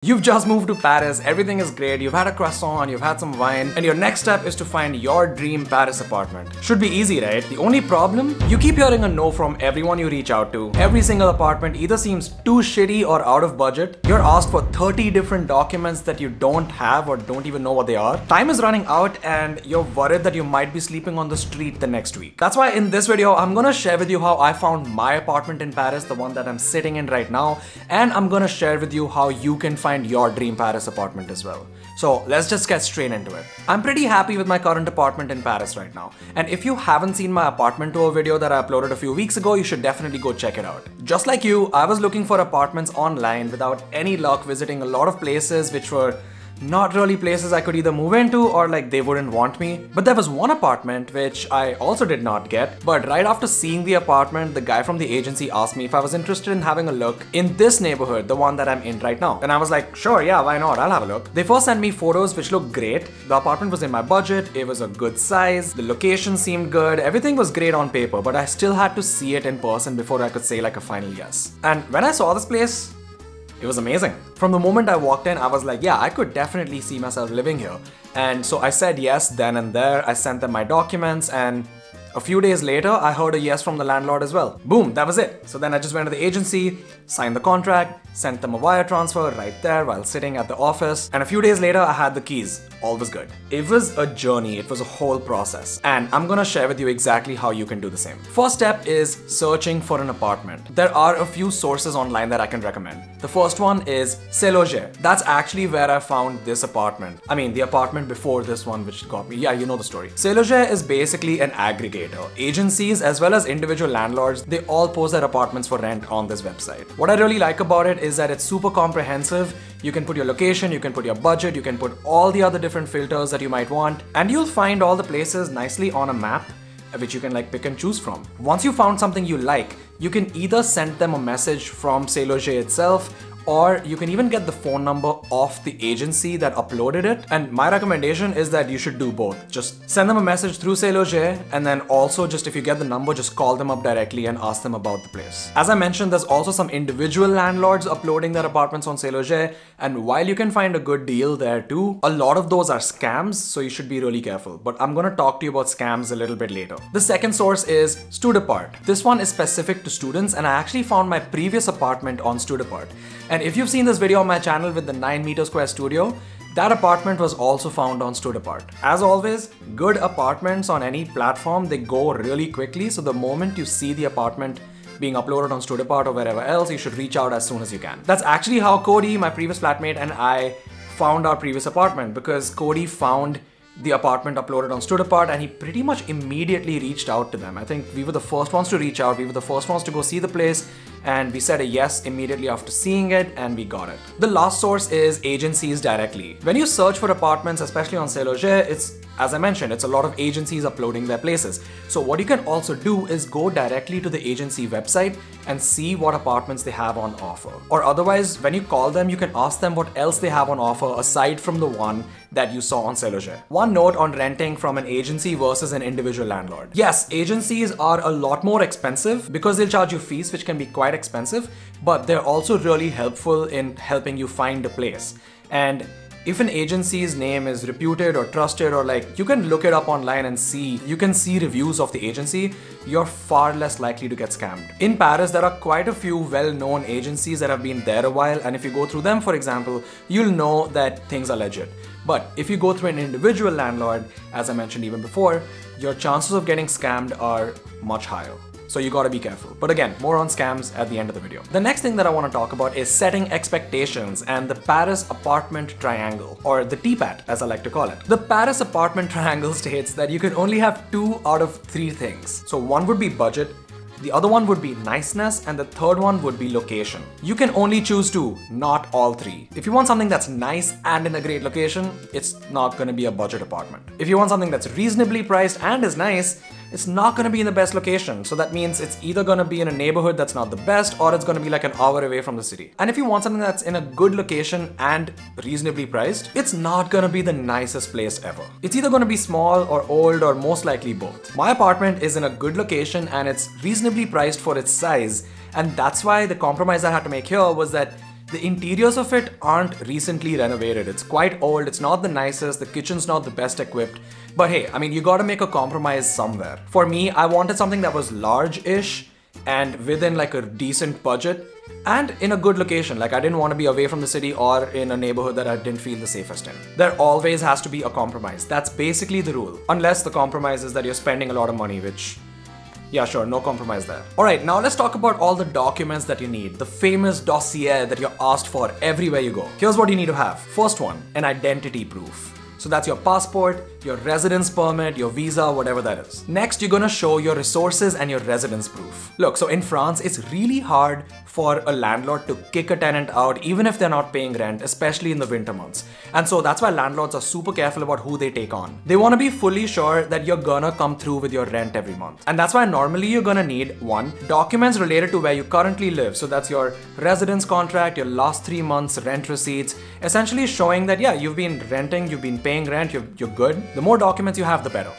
You've just moved to Paris, everything is great, you've had a croissant, you've had some wine, and your next step is to find your dream Paris apartment. Should be easy, right? The only problem? You keep hearing a no from everyone you reach out to. Every single apartment either seems too shitty or out of budget. You're asked for 30 different documents that you don't have or don't even know what they are. Time is running out and you're worried that you might be sleeping on the street the next week. That's why in this video, I'm gonna share with you how I found my apartment in Paris, the one that I'm sitting in right now, and I'm gonna share with you how you can find your dream Paris apartment as well. So let's just get straight into it. I'm pretty happy with my current apartment in Paris right now. And if you haven't seen my apartment tour video that I uploaded a few weeks ago, you should definitely go check it out. Just like you, I was looking for apartments online without any luck, visiting a lot of places which were not really places I could either move into or like they wouldn't want me. But there was one apartment which I also did not get. But right after seeing the apartment, the guy from the agency asked me if I was interested in having a look in this neighborhood, the one that I'm in right now. And I was like, sure, yeah, why not? I'll have a look. They first sent me photos which looked great. The apartment was in my budget, it was a good size, the location seemed good, everything was great on paper, but I still had to see it in person before I could say like a final yes. And when I saw this place, it was amazing. From the moment I walked in, I was like, yeah, I could definitely see myself living here. And so I said yes then and there. I sent them my documents, and a few days later, I heard a yes from the landlord as well. Boom, that was it. So then I just went to the agency, signed the contract, sent them a wire transfer right there while sitting at the office. And a few days later, I had the keys. All was good. It was a journey. It was a whole process. And I'm gonna share with you exactly how you can do the same. First step is searching for an apartment. There are a few sources online that I can recommend. The first one is SeLoger. That's actually where I found this apartment. I mean, the apartment before this one which got me. Yeah, you know the story. SeLoger is basically an aggregator. Agencies as well as individual landlords, they all post their apartments for rent on this website. What I really like about it is that it's super comprehensive. You can put your location, you can put your budget, you can put all the other different filters that you might want, and you'll find all the places nicely on a map which you can like pick and choose from. Once you found something you like, you can either send them a message from SeLoger itself, or you can even get the phone number of the agency that uploaded it. And my recommendation is that you should do both. Just send them a message through SeLoger, and then also just if you get the number, just call them up directly and ask them about the place. As I mentioned, there's also some individual landlords uploading their apartments on SeLoger, and while you can find a good deal there too, a lot of those are scams, so you should be really careful. But I'm gonna talk to you about scams a little bit later. The second source is StudApart. This one is specific to students, and I actually found my previous apartment on StudApart. And if you've seen this video on my channel with the 9-meter square studio, that apartment was also found on StudApart. As always, good apartments on any platform, they go really quickly. So the moment you see the apartment being uploaded on StudApart or wherever else, you should reach out as soon as you can. That's actually how Cody, my previous flatmate, and I found our previous apartment, because Cody found the apartment uploaded on StudApart and he pretty much immediately reached out to them. I think we were the first ones to reach out, we were the first ones to go see the place, and we said a yes immediately after seeing it, and we got it. The last source is agencies directly. When you search for apartments, especially on SeLoger, it's, as I mentioned, it's a lot of agencies uploading their places. So what you can also do is go directly to the agency website and see what apartments they have on offer. Or otherwise, when you call them, you can ask them what else they have on offer aside from the one that you saw on SeLoger. One note on renting from an agency versus an individual landlord. Yes, agencies are a lot more expensive because they'll charge you fees, which can be quite expensive, but they're also really helpful in helping you find a place. And if an agency's name is reputed or trusted, or like you can look it up online and you can see reviews of the agency, you're far less likely to get scammed. In Paris, there are quite a few well-known agencies that have been there a while, and if you go through them, for example, you'll know that things are legit. But if you go through an individual landlord, as I mentioned even before, your chances of getting scammed are much higher. So you gotta be careful. But again, more on scams at the end of the video. The next thing that I wanna talk about is setting expectations and the Paris apartment triangle, or the TPAT as I like to call it. The Paris apartment triangle states that you can only have 2 out of 3 things. So one would be budget, the other one would be niceness, and the third one would be location. You can only choose 2, not all 3. If you want something that's nice and in a great location, it's not gonna be a budget apartment. If you want something that's reasonably priced and is nice, it's not gonna be in the best location. So that means it's either gonna be in a neighborhood that's not the best, or it's gonna be like an hour away from the city. And if you want something that's in a good location and reasonably priced, it's not gonna be the nicest place ever. It's either gonna be small or old, or most likely both. My apartment is in a good location and it's reasonably priced for its size. And that's why the compromise I had to make here was that The interiors of it aren't recently renovated. It's quite old, it's not the nicest, the kitchen's not the best equipped. But hey, I mean, you gotta make a compromise somewhere. For me, I wanted something that was large-ish and within like a decent budget and in a good location. Like I didn't want to be away from the city or in a neighborhood that I didn't feel the safest in. There always has to be a compromise. That's basically the rule. Unless the compromise is that you're spending a lot of money, which... yeah, sure, no compromise there. Alright, now let's talk about all the documents that you need. The famous dossier that you're asked for everywhere you go. Here's what you need to have. First one, an identity proof. So that's your passport, your residence permit, your visa, whatever that is. Next, you're gonna show your resources and your residence proof. Look, so in France, it's really hard for a landlord to kick a tenant out even if they're not paying rent, especially in the winter months. And so that's why landlords are super careful about who they take on. They wanna be fully sure that you're gonna come through with your rent every month. And that's why normally you're gonna need 1. Documents related to where you currently live. So that's your residence contract, your last 3 months rent receipts, essentially showing that yeah, you've been renting, you've been paying rent, you're good. The more documents you have, the better.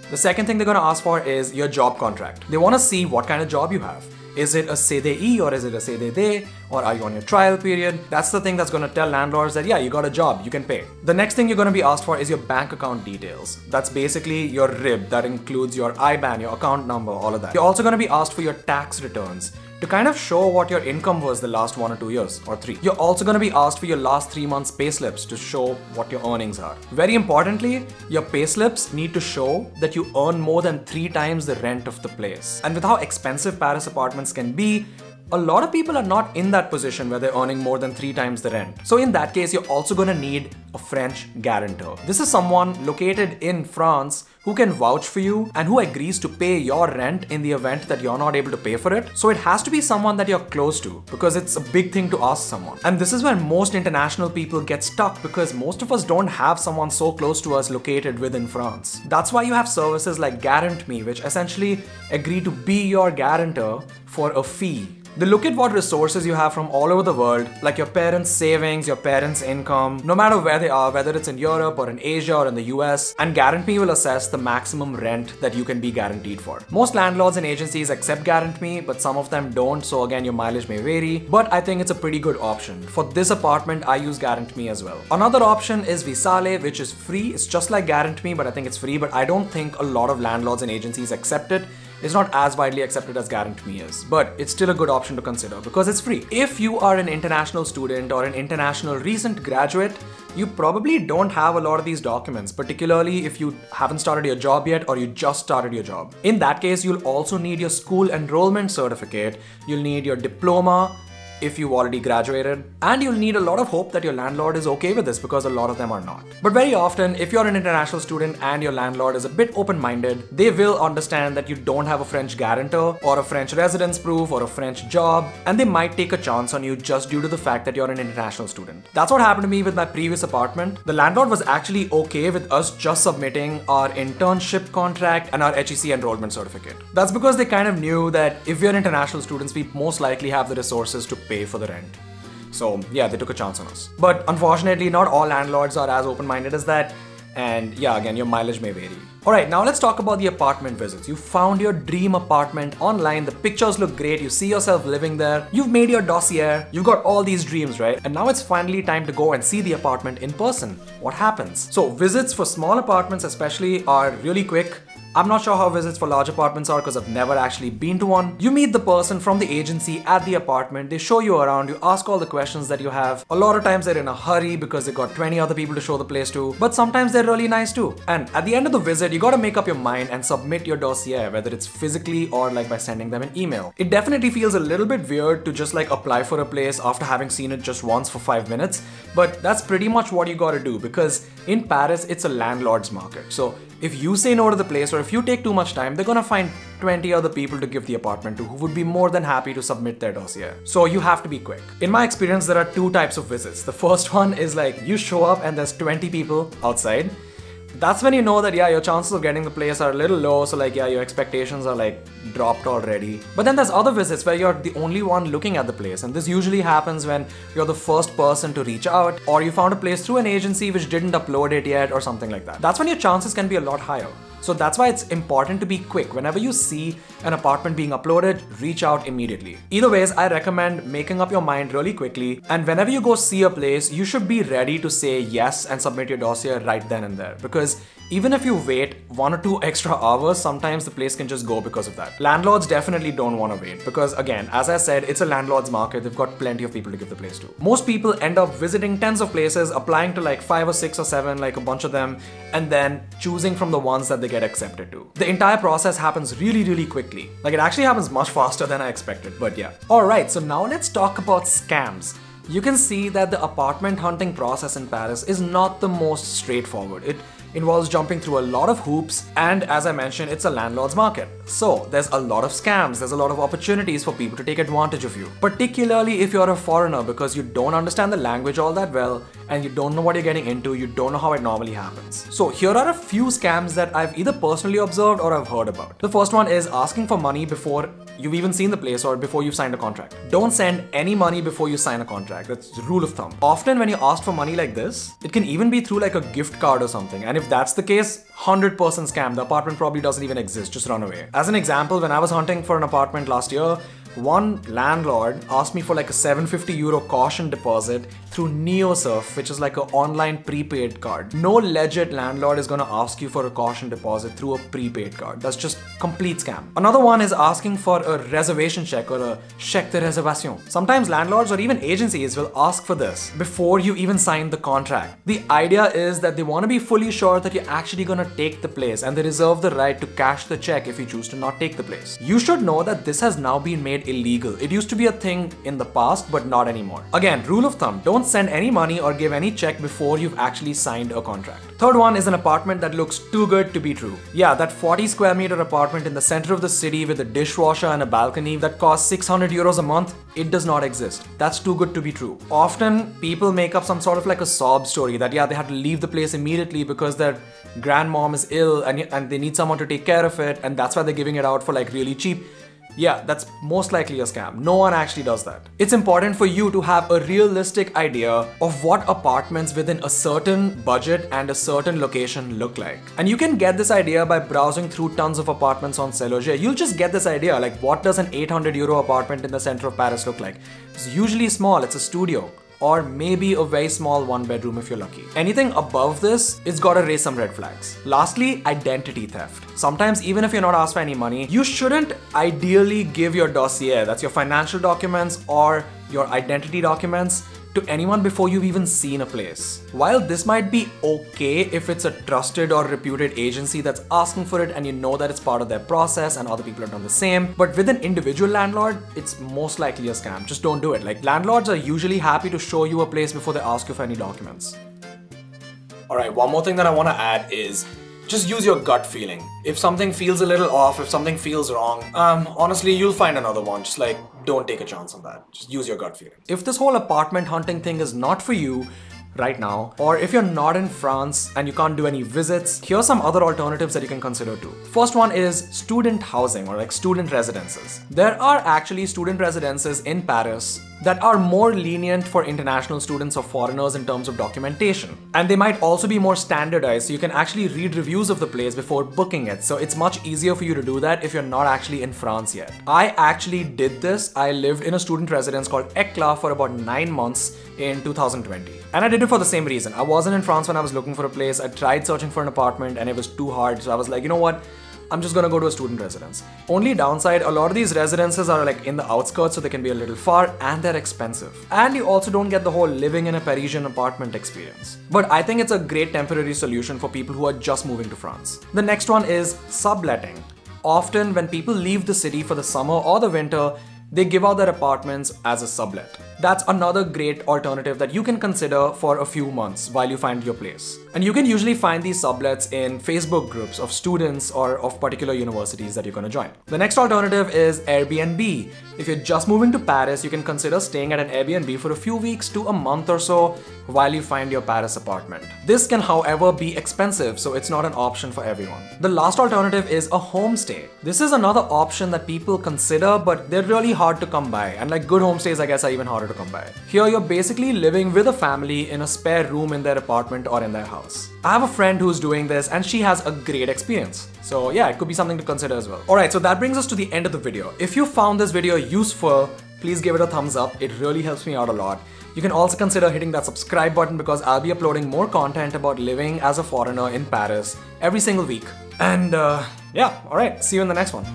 The second thing they're gonna ask for is your job contract. They wanna see what kind of job you have. Is it a CDI or is it a CDD? Or are you on your trial period? That's the thing that's gonna tell landlords that yeah, you got a job, you can pay. The next thing you're gonna be asked for is your bank account details. That's basically your RIB. That includes your IBAN, your account number, all of that. You're also gonna be asked for your tax returns to kind of show what your income was the last 1 or 2 years, or 3. You're also going to be asked for your last 3 months pay slips to show what your earnings are. Very importantly, your pay slips need to show that you earn more than 3 times the rent of the place. And with how expensive Paris apartments can be, a lot of people are not in that position where they're earning more than 3 times the rent. So in that case, you're also gonna need a French guarantor. This is someone located in France who can vouch for you and who agrees to pay your rent in the event that you're not able to pay for it. So it has to be someone that you're close to because it's a big thing to ask someone. And this is where most international people get stuck because most of us don't have someone so close to us located within France. That's why you have services like Guarant Me, which essentially agree to be your guarantor for a fee. They look at what resources you have from all over the world, like your parents' savings, your parents' income, no matter where they are, whether it's in Europe or in Asia or in the US, and Guarant Me will assess the maximum rent that you can be guaranteed for. Most landlords and agencies accept Guarant Me, but some of them don't, so again, your mileage may vary, but I think it's a pretty good option. For this apartment, I use Guarant Me as well. Another option is Visale, which is free. It's just like Guarant Me, but I think it's free, but I don't think a lot of landlords and agencies accept it. It's not as widely accepted as Guarant Me is, but it's still a good option to consider because it's free. If you are an international student or an international recent graduate, you probably don't have a lot of these documents, particularly if you haven't started your job yet or you just started your job. In that case, you'll also need your school enrollment certificate, you'll need your diploma, if you've already graduated, and you'll need a lot of hope that your landlord is okay with this because a lot of them are not. But very often, if you're an international student and your landlord is a bit open-minded, they will understand that you don't have a French guarantor or a French residence proof or a French job, and they might take a chance on you just due to the fact that you're an international student. That's what happened to me with my previous apartment. The landlord was actually okay with us just submitting our internship contract and our HEC enrollment certificate. That's because they kind of knew that if we're international students, we most likely have the resources to pay for the rent. So yeah, they took a chance on us. But unfortunately, not all landlords are as open-minded as that. And yeah, again, your mileage may vary. Alright, now let's talk about the apartment visits. You found your dream apartment online, the pictures look great, you see yourself living there, you've made your dossier, you've got all these dreams, right? And now it's finally time to go and see the apartment in person. What happens? So visits for small apartments especially are really quick. I'm not sure how visits for large apartments are because I've never actually been to one. You meet the person from the agency at the apartment, they show you around, you ask all the questions that you have. A lot of times they're in a hurry because they got 20 other people to show the place to, but sometimes they're really nice too. And at the end of the visit, you gotta make up your mind and submit your dossier, whether it's physically or like by sending them an email. It definitely feels a little bit weird to just like apply for a place after having seen it just once for 5 minutes, but that's pretty much what you gotta do because in Paris, it's a landlord's market. So if you say no to the place or if you take too much time, they're gonna find 20 other people to give the apartment to who would be more than happy to submit their dossier. So you have to be quick. In my experience, there are 2 types of visits. The first one is like you show up and there's 20 people outside. That's when you know that yeah, your chances of getting the place are a little low, so like yeah, your expectations are like dropped already. But then there's other visits where you're the only one looking at the place, and this usually happens when you're the first person to reach out or you found a place through an agency which didn't upload it yet or something like that. That's when your chances can be a lot higher. So that's why it's important to be quick. Whenever you see an apartment being uploaded, reach out immediately. Either ways, I recommend making up your mind really quickly, and whenever you go see a place, you should be ready to say yes and submit your dossier right then and there, because even if you wait 1 or 2 extra hours, sometimes the place can just go because of that. Landlords definitely don't want to wait because, again, as I said, it's a landlord's market. They've got plenty of people to give the place to. Most people end up visiting tens of places, applying to like 5 or 6 or 7, like a bunch of them, and then choosing from the ones that they get accepted to. The entire process happens really quickly. Like, it actually happens much faster than I expected, but yeah. Alright, so now let's talk about scams. You can see that the apartment hunting process in Paris is not the most straightforward. It involves jumping through a lot of hoops, and as I mentioned, it's a landlord's market. So there's a lot of scams, there's a lot of opportunities for people to take advantage of you. Particularly if you're a foreigner, because you don't understand the language all that well and you don't know what you're getting into, you don't know how it normally happens. So here are a few scams that I've either personally observed or I've heard about. The first one is asking for money before you've even seen the place or before you've signed a contract. Don't send any money before you sign a contract. That's the rule of thumb. Often when you ask for money like this, it can even be through like a gift card or something. And if that's the case, 100% scam. The apartment probably doesn't even exist. Just run away. As an example, when I was hunting for an apartment last year, one landlord asked me for like a €750 caution deposit through NeoSurf, which is like an online prepaid card. No legit landlord is gonna ask you for a caution deposit through a prepaid card. That's just complete scam. Another one is asking for a reservation check or a chèque de réservation. Sometimes landlords or even agencies will ask for this before you even sign the contract. The idea is that they want to be fully sure that you're actually gonna take the place, and they reserve the right to cash the check if you choose to not take the place. You should know that this has now been made illegal. It used to be a thing in the past, but not anymore. Again, rule of thumb, don't send any money or give any check before you've actually signed a contract. Third one is an apartment that looks too good to be true. Yeah, that 40 square meter apartment in the center of the city with a dishwasher and a balcony that costs €600 a month, it does not exist. That's too good to be true. Often, people make up some sort of like a sob story that, yeah, they had to leave the place immediately because their grandmom is ill and they need someone to take care of it, and that's why they're giving it out for like really cheap. Yeah, that's most likely a scam. No one actually does that. It's important for you to have a realistic idea of what apartments within a certain budget and a certain location look like. And you can get this idea by browsing through tons of apartments on SeLoger. You'll just get this idea, like what does an €800 apartment in the center of Paris look like? It's usually small, it's a studio. Or maybe a very small 1-bedroom if you're lucky. Anything above this, it's gotta raise some red flags. Lastly, identity theft. Sometimes even if you're not asked for any money, you shouldn't ideally give your dossier, that's your financial documents or your identity documents, to anyone before you've even seen a place. While this might be okay if it's a trusted or reputed agency that's asking for it and you know that it's part of their process and other people have done the same, but with an individual landlord, it's most likely a scam. Just don't do it. Like, landlords are usually happy to show you a place before they ask you for any documents. Alright, one more thing that I want to add is just use your gut feeling. If something feels a little off, if something feels wrong, honestly, you'll find another one. Just like, don't take a chance on that. Just use your gut feeling. If this whole apartment hunting thing is not for you right now, or if you're not in France and you can't do any visits, here's some other alternatives that you can consider too. First one is student housing or like student residences. There are actually student residences in Paris that are more lenient for international students or foreigners in terms of documentation. And they might also be more standardized, so you can actually read reviews of the place before booking it. So it's much easier for you to do that if you're not actually in France yet. I actually did this. I lived in a student residence called Eclat for about 9 months in 2020. And I did it for the same reason. I wasn't in France when I was looking for a place. I tried searching for an apartment and it was too hard. So I was like, you know what? I'm just gonna go to a student residence. Only downside, a lot of these residences are like in the outskirts, so they can be a little far and they're expensive. And you also don't get the whole living in a Parisian apartment experience. But I think it's a great temporary solution for people who are just moving to France. The next one is subletting. Often when people leave the city for the summer or the winter, they give out their apartments as a sublet. That's another great alternative that you can consider for a few months while you find your place. And you can usually find these sublets in Facebook groups of students or of particular universities that you're going to join. The next alternative is Airbnb. If you're just moving to Paris, you can consider staying at an Airbnb for a few weeks to a month or so while you find your Paris apartment. This can, however, be expensive, so it's not an option for everyone. The last alternative is a homestay. This is another option that people consider, but they're really hard to come by, and like good homestays I guess are even harder to come by. Here you're basically living with a family in a spare room in their apartment or in their house. I have a friend who's doing this and she has a great experience. So yeah, it could be something to consider as well. Alright, so that brings us to the end of the video. If you found this video useful, please give it a thumbs up. It really helps me out a lot. You can also consider hitting that subscribe button because I'll be uploading more content about living as a foreigner in Paris every single week. And yeah, alright, see you in the next one.